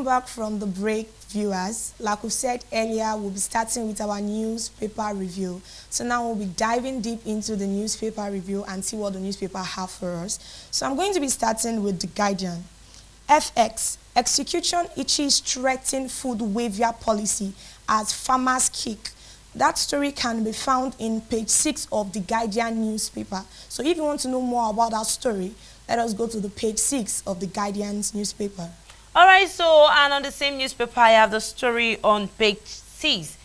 Welcome back from the break, viewers. Like we said earlier, we'll be starting with our newspaper review. So now we'll be diving deep into the newspaper review and see what the newspaper have for us. So I'm going to be starting with The Guardian. FX, execution itches threaten food waiver policy as farmers kick. That story can be found in page 6 of The Guardian newspaper. So if you want to know more about that story, let us go to the page 6 of The Guardian's newspaper. All right, so, and on the same newspaper, I have the story on page 6.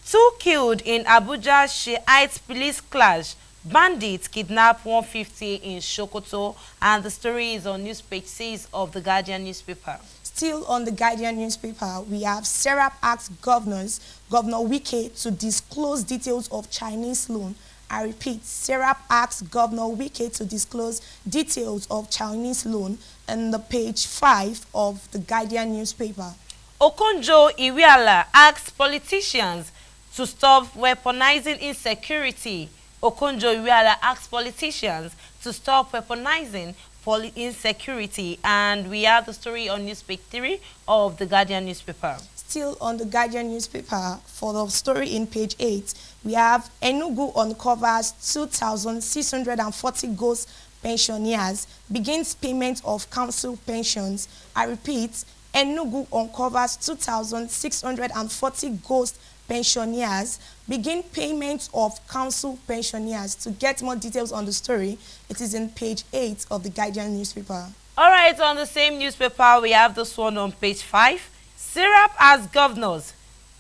2 killed in Abuja Shiite police clash. Bandits kidnap 150 in Sokoto. And the story is on page 6 of the Guardian newspaper. Still on the Guardian newspaper, we have Serap asks Governor Wike to disclose details of Chinese loan. I repeat, Serap asks Governor Wike to disclose details of Chinese loan in the page 5 of the Guardian newspaper. Okonjo-Iweala asks politicians to stop weaponizing insecurity. Okonjo-Iweala asks politicians to stop weaponizing insecurity. And we have the story on page 3 of the Guardian newspaper. Still on the Guardian newspaper, for the story in page 8, we have Enugu uncovers 2,640 ghost pensioners, begins payment of council pensions. I repeat, Enugu uncovers 2,640 ghost pensioners, begin payment of council pensioners. To get more details on the story, it is in page 8 of the Guardian newspaper. All right, on the same newspaper, we have this one on page 5. Serap asks governors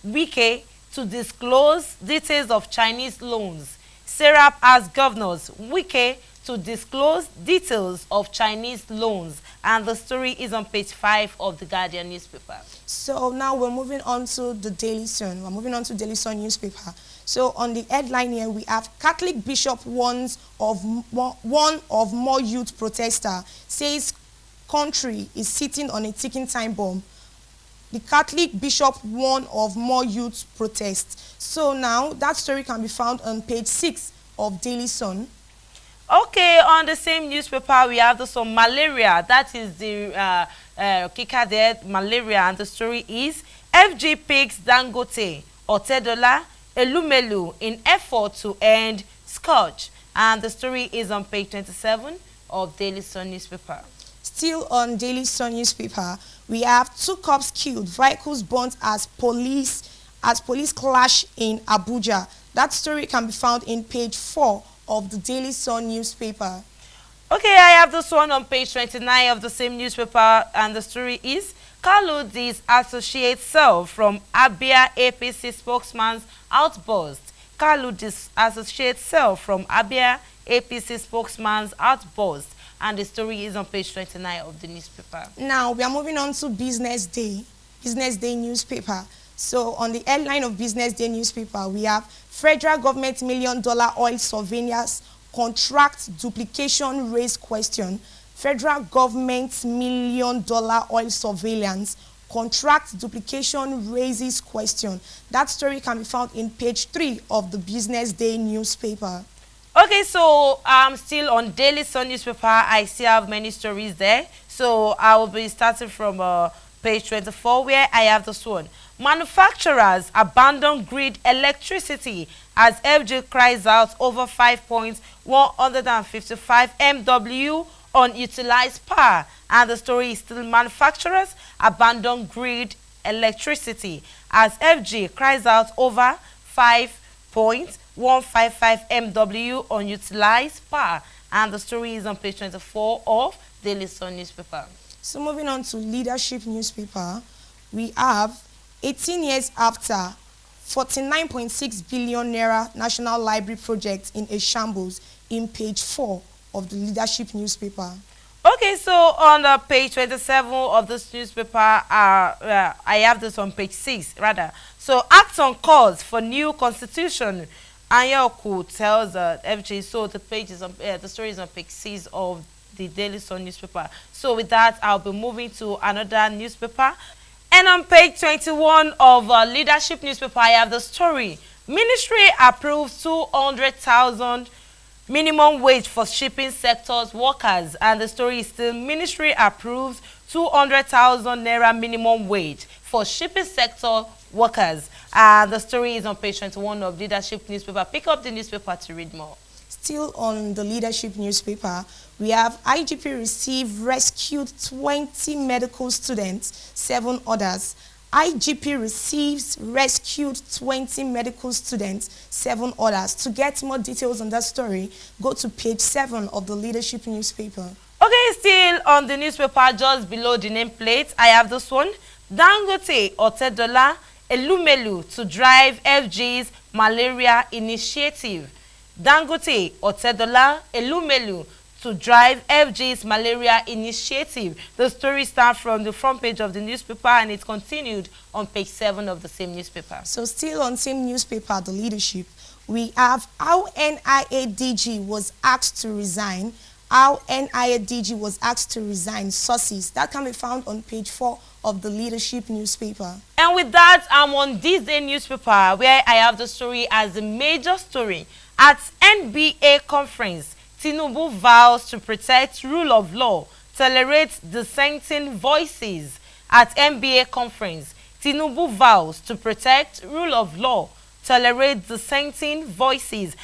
Wike to disclose details of Chinese loans. Serap asks governors Wike to disclose details of Chinese loans. And the story is on page 5 of the Guardian newspaper. So now we're moving on to the Daily Sun. We're moving on to Daily Sun newspaper. So on the headline here, we have Catholic bishop warns of one of more youth protester, says country is sitting on a ticking time bomb. The Catholic bishop warned of more youth protests. So now that story can be found on page 6 of Daily Sun. Okay, on the same newspaper, we have this on malaria. That is the kicker there, malaria. And the story is FG picks Dangote, Otedola, Elumelu in effort to end scourge. And the story is on page 27 of Daily Sun newspaper. Still on Daily Sun newspaper, we have 2 cops killed, vehicles burnt as police clash in Abuja. That story can be found in page 4 of the Daily Sun newspaper. Okay, I have this one on page 29 of the same newspaper, and the story is Kalu disassociates self from Abia APC spokesman's outburst. Kalu disassociates self from Abia APC spokesman's outburst. And the story is on page 29 of the newspaper. Now, we are moving on to Business Day newspaper. So, on the headline of Business Day newspaper, we have Federal Government $1 million oil surveillance contract duplication raise question. Federal Government $1 million oil surveillance contract duplication raises question. That story can be found in page 3 of the Business Day newspaper. Okay, so still on Daily Sun newspaper, I still have many stories there. So I will be starting from page 24, where I have this one. Manufacturers abandon grid electricity as FG cries out over 5.155 MW unutilized power. And the story is still manufacturers abandon grid electricity as FG cries out over 5.155 MW unutilized power. And the story is on page 24 of Daily Sun newspaper. So moving on to Leadership newspaper, we have 18 years after 49.6 billion naira National Library project in a shambles in page 4 of the Leadership newspaper. Okay, so on page 27 of this newspaper, I have this on page 6 rather. So act on calls for new constitution. Anyoku tells FG. So the page is on, the story is on page 6 of the Daily Sun newspaper. So with that, I'll be moving to another newspaper. And on page 21 of Leadership newspaper, I have the story. Ministry approves 200,000 minimum wage for shipping sectors workers. And the story is still Ministry approves 200,000 naira minimum wage for shipping sector workers. The story is on page 21 of Leadership newspaper. Pick up the newspaper to read more. Still on the Leadership newspaper, we have IGP receive rescued 20 medical students, 7 others. IGP receives rescued 20 medical students, 7 others. To get more details on that story, go to page 7 of the Leadership newspaper. Okay, still on the newspaper, just below the nameplate, I have this one. Dangote Otedola Elumelu to drive FG's malaria initiative. Dangote Otedola Elumelu to drive FG's malaria initiative. The story starts from the front page of the newspaper and it continued on page 7 of the same newspaper. So still on same newspaper, the Leadership, we have how NIA DG was asked to resign. How NIA DG was asked to resign. Sources that can be found on page 4 of the Leadership newspaper. And with that, I'm on this day newspaper where I have the story as a major story. At NBA conference, Tinubu vows to protect rule of law, tolerate dissenting voices. At NBA conference, Tinubu vows to protect rule of law, tolerate dissenting voices.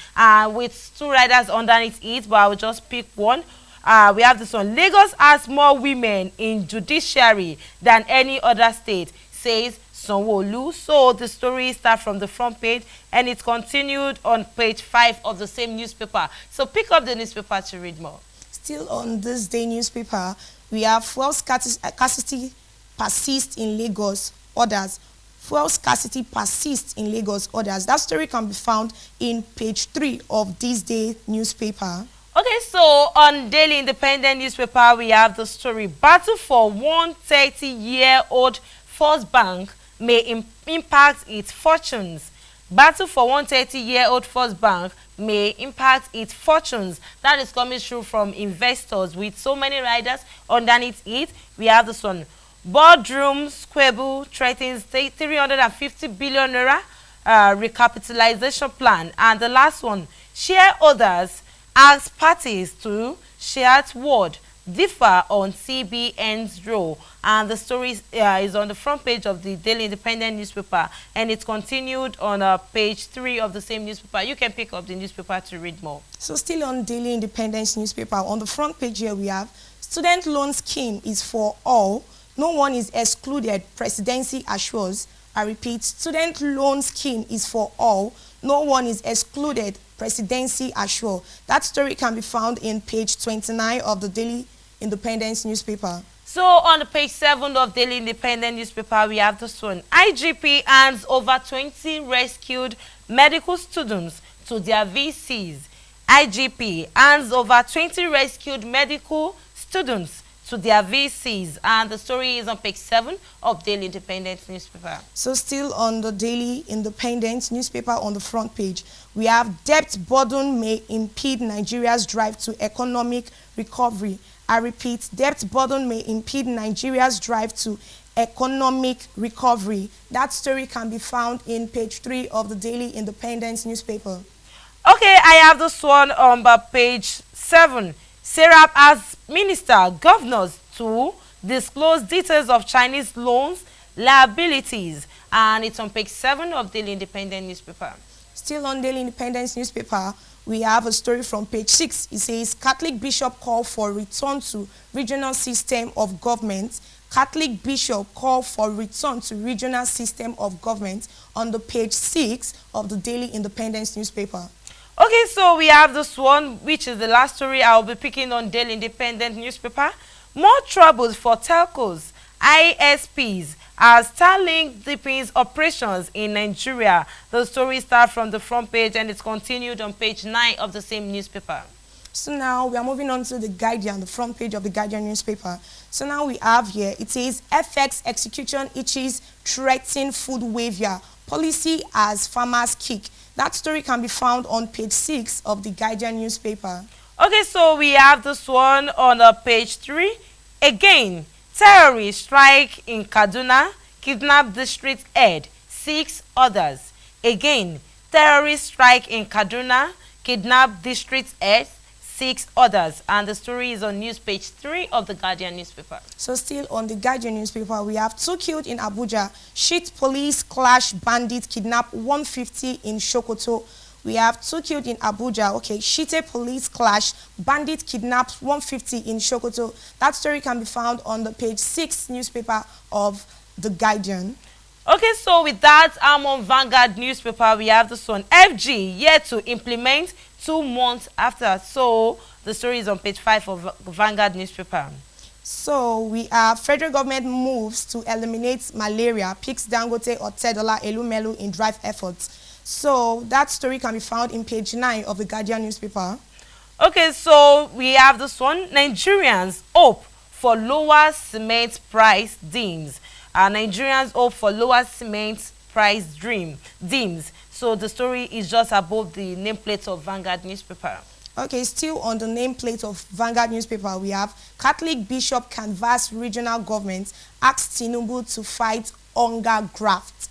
With 2 riders underneath it, but I will just pick one. We have this one. Lagos has more women in judiciary than any other state, says Sanwo-Olu. So the story starts from the front page and it continued on page 5 of the same newspaper. So pick up the newspaper to read more. Still on this day newspaper, we have fuel scarcity persists in Lagos, others. Fuel scarcity persists in Lagos, others. That story can be found in page 3 of this day newspaper. Okay, so on Daily Independent newspaper, we have the story. Battle for 130-year-old First Bank may impact its fortunes. Battle for 130-year-old First Bank may impact its fortunes. That is coming through from investors with so many riders underneath it. We have this one. Boardroom squabble threatens 350 billion naira recapitalization plan. And the last one, shareholders ask parties to share word differ on CBN's role. And the story is on the front page of the Daily Independent newspaper and it continued on page 3 of the same newspaper. You can pick up the newspaper to read more. So still on Daily Independence newspaper, on the front page here we have student loan scheme is for all. No one is excluded, presidency assures. I repeat, student loan scheme is for all. No one is excluded, presidency assure. That story can be found in page 29 of the Daily Independence newspaper. So on page 7 of Daily Independent newspaper, we have this one. IGP hands over 20 rescued medical students to their VCs. IGP hands over 20 rescued medical students to their VCs. And the story is on page 7 of Daily Independent newspaper. So still on the Daily Independent newspaper on the front page, we have debt burden may impede Nigeria's drive to economic recovery. I repeat, debt burden may impede Nigeria's drive to economic recovery. That story can be found in page 3 of the Daily Independence newspaper. Okay, I have this one on page 7. Serap asks minister governors to disclose details of Chinese loans liabilities, and it's on page 7 of Daily Independent newspaper. Still on Daily Independence newspaper, we have a story from page 6. It says Catholic bishop call for return to regional system of government. Catholic bishop call for return to regional system of government on the page 6 of the Daily Independence newspaper. Okay, so we have this one, which is the last story I'll be picking on Daily Independent newspaper. More troubles for telcos, ISPs, as Starlink deepens operations in Nigeria. The story starts from the front page and it's continued on page 9 of the same newspaper. So now we are moving on to the Guardian, the front page of the Guardian newspaper. So now we have here, it says FX execution itches threaten food waiver. Policy as farmers kick. That story can be found on page 6 of the Guardian newspaper. Okay, so we have this one on page 3. Again, terrorist strike in Kaduna, kidnap district head, 6 others. Again, terrorist strike in Kaduna, kidnap district head, 6 others. And the story is on news page 3 of the Guardian newspaper. So still on the Guardian newspaper, we have 2 killed in Abuja, shit police clash bandit kidnap 150 in Sokoto. We have 2 killed in Abuja. Okay, Shite police clash, bandit kidnaps 150 in Sokoto. That story can be found on the page 6 newspaper of the Guardian. Okay, so with that, I'm on Vanguard newspaper. We have this one. FG yet to implement 2 months after. So the story is on page 5 of Vanguard newspaper. So we have federal government moves to eliminate malaria, picks Dangote or Tedola Elumelu in drive efforts. So that story can be found in page 9 of the Guardian newspaper. Okay, so we have this one. Nigerians hope for lower cement price dims. Nigerians hope for lower cement price dims. So the story is just above the nameplate of Vanguard newspaper. Okay, still on the nameplate of Vanguard newspaper, we have Catholic bishop canvass regional government, asks Tinubu to fight hunger graft.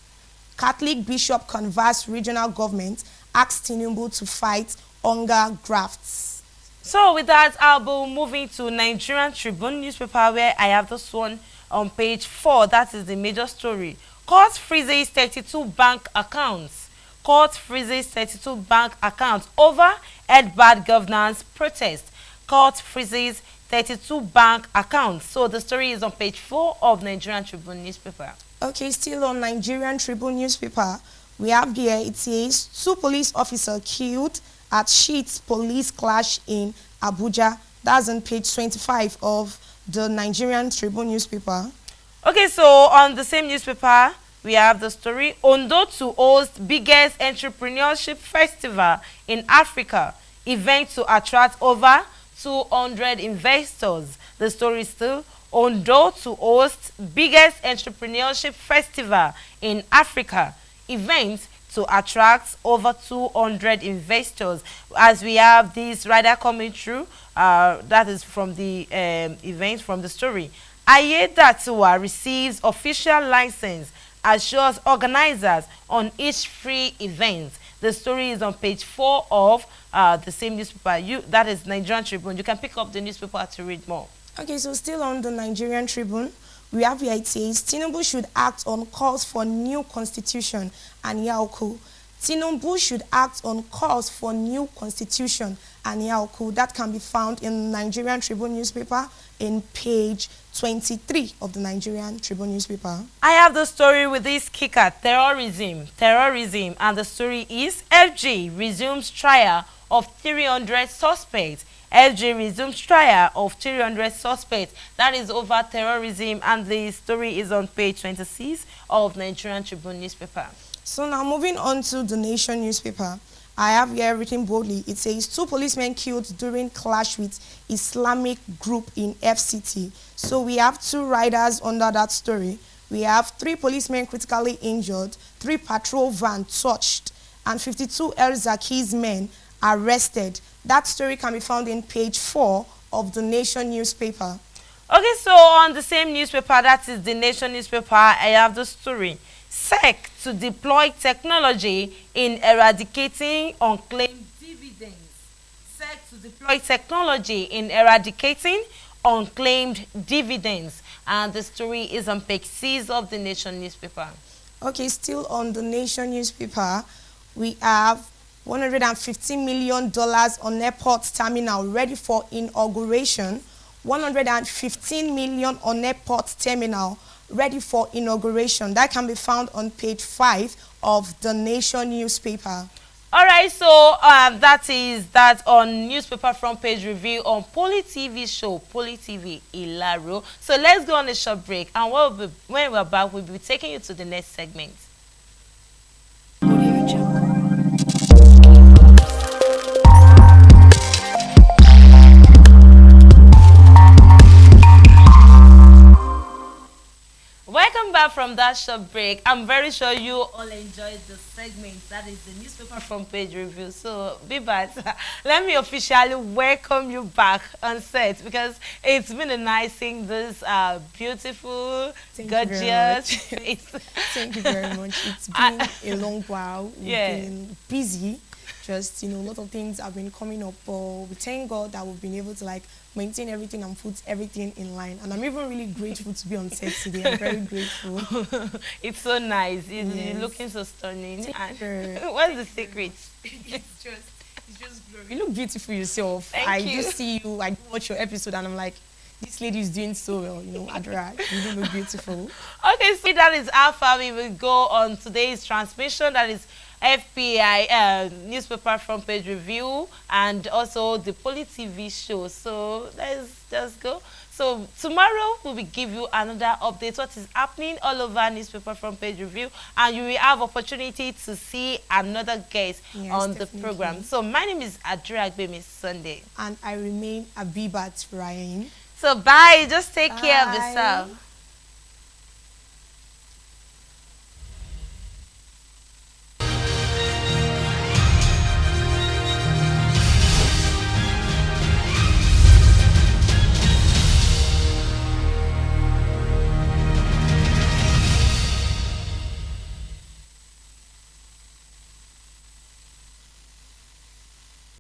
Catholic bishop canvass regional government, asks Tinubu to fight hunger grafts. So with that, I'll be moving to Nigerian Tribune newspaper, where I have this one on page 4. That is the major story. Court freezes 32 bank accounts. Court freezes 32 bank accounts over bad governance protest. Court freezes 32 bank accounts. So the story is on page 4 of Nigerian Tribune newspaper. Okay, still on Nigerian Tribune newspaper, we have here, it says 2 police officers killed at Sheets police clash in Abuja. That's on page 25 of the Nigerian Tribune newspaper. Okay, so on the same newspaper, we have the story. Ondo to host biggest entrepreneurship festival in Africa. Event to attract over 200 investors. The story is still Ondo to host biggest entrepreneurship festival in Africa. Event to attract over 200 investors. As we have this rider coming through, that is from the event, from the story. Ayedatiwa receives official license, assures organizers on each free event. The story is on page 4 of the same newspaper. That is Nigerian Tribune. You can pick up the newspaper to read more. Okay, so still on the Nigerian Tribune, we have here, it says Tinubu should act on calls for new constitution and Yaoku. Tinubu should act on calls for new constitution and Yaoku. That can be found in Nigerian Tribune newspaper in page 23 of the Nigerian Tribune newspaper. I have the story with this kicker, terrorism, and the story is FG resumes trial of 300 suspects. FG resumes trial of 300 suspects. That is over terrorism, and the story is on page 26 of Nigerian Tribune newspaper. So now moving on to the Nation newspaper, I have here written boldly, it says 2 policemen killed during clash with Islamic group in FCT. So we have 2 riders under that story. We have 3 policemen critically injured, 3 patrol van touched, and 52 El Zaki's men arrested. That story can be found in page 4 of the Nation newspaper. Okay, so on the same newspaper, that is the Nation newspaper, I have the story. SEC to deploy technology in eradicating unclaimed dividends. SEC to deploy technology in eradicating unclaimed dividends. And the story is on page 6 of the Nation newspaper. Okay, still on the Nation newspaper, we have $150 million on airport terminal ready for inauguration. $115 million on airport terminal ready for inauguration. That can be found on page 5 of the Nation newspaper. All right, so that is that on newspaper front page review on Poly TV show, Poly TV Ilaro. So let's go on a short break, and when we're back, we'll be taking you to the next segment. Welcome back from that short break. I'm very sure you all enjoyed the segment. That is the newspaper front page review. So, Bibat, let me officially welcome you back on set, because it's been a nice seeing this beautiful, gorgeous face. Thank you very much. It's been a long while. We've been busy just, a lot of things have been coming up, but we thank God that we've been able to like maintain everything and put everything in line. And I'm even really grateful to be on set today. I'm very grateful. It's so nice. You're Yes. looking so stunning. Sure. What's the secret? It's just glory. You look beautiful yourself. Thank I you. just see you. I watch your episode and I'm like, this lady is doing so well. Adra, you do look beautiful. Okay, so that is how far we will go on today's transmission. That is FPI newspaper front page review and also the Poly TV show. So let's just go. So tomorrow we will give you another update what is happening all over newspaper front page review, and you will have opportunity to see another guest Yes, on the definitely. program. So my name is Adria Agbemi Sunday. And I remain Abibat Ryan. So bye. Just take care of Bye. yourself.